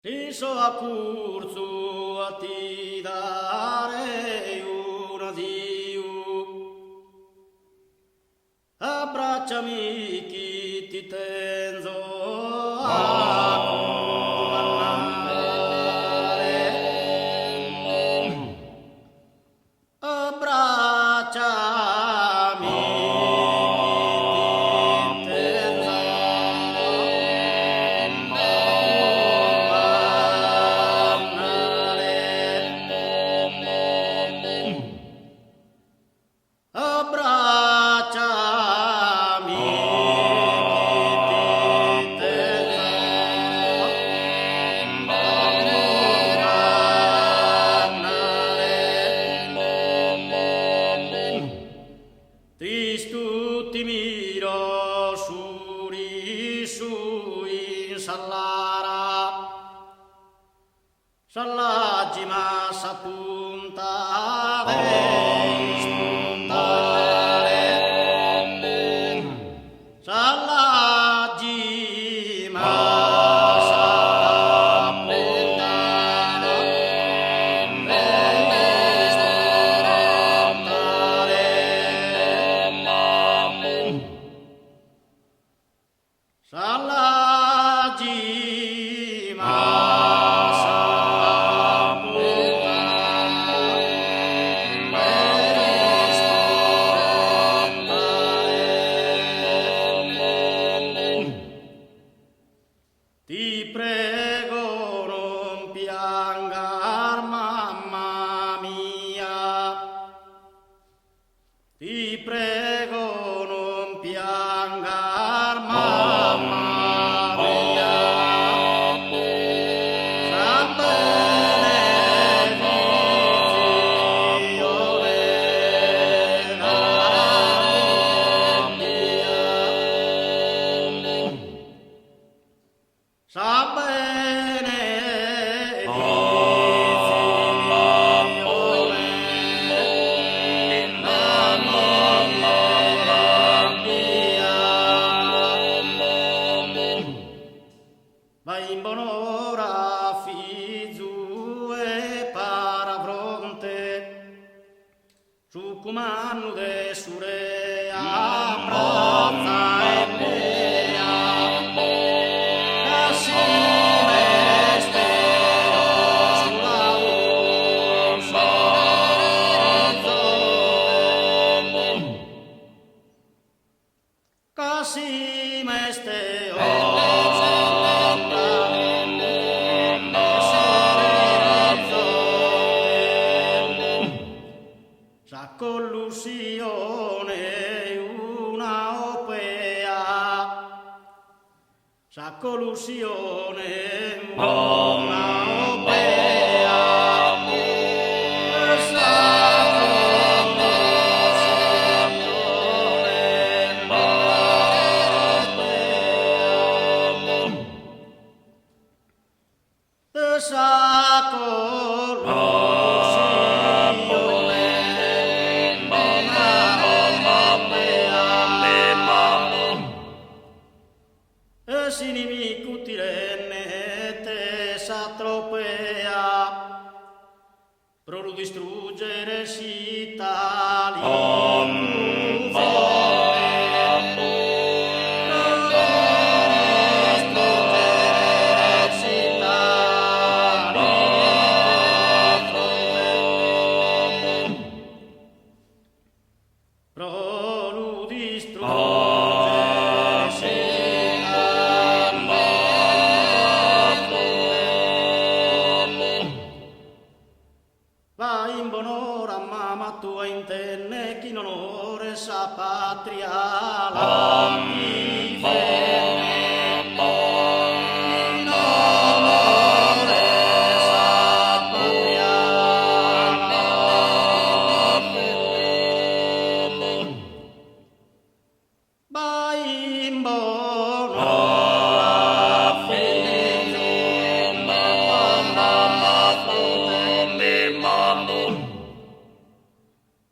Iso a curso a ti darei un addio. Abbracciami chi ti tenzo a comandare. Abbracciami chi ti tenzo abbracciami chi ti Tristu ti miro suri su in sallara Sallaggi ma s'appunta Sallaggi ma Sallaggi Ti prego non piangar mamma mia, ti prego non piangar mamma mia, San Benefizione Sa bene vai in bonora fizu e paravronte su comando de sure abbraccia e mea Casi meste Sa collusione una opea Sa collusione una opea Sa si nimico ti renne te s'attropea pro lo distruggere si tali pro lo distruggere si Va in bonora mamma tua intenne chi non onore sa patria la difende chi non onore sa patria la difende va in bonora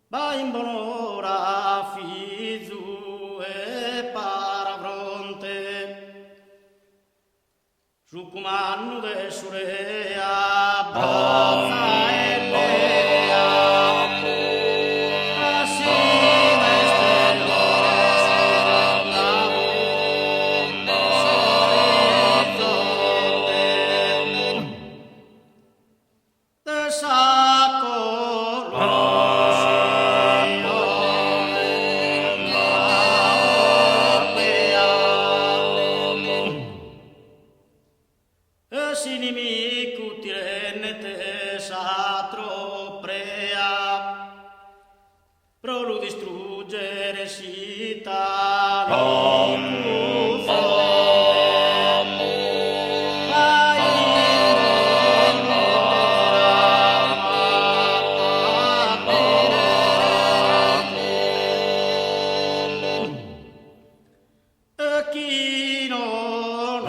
Va in bonora fizu e paravronte manu de surea baza elea así te saco sinimi tirennete satro prea pro lu distruggere sita chi non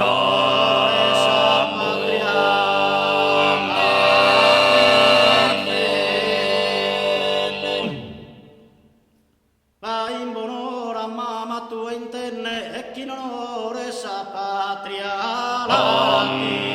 va in bonora mamma tua intenne e chi non ora sa patria la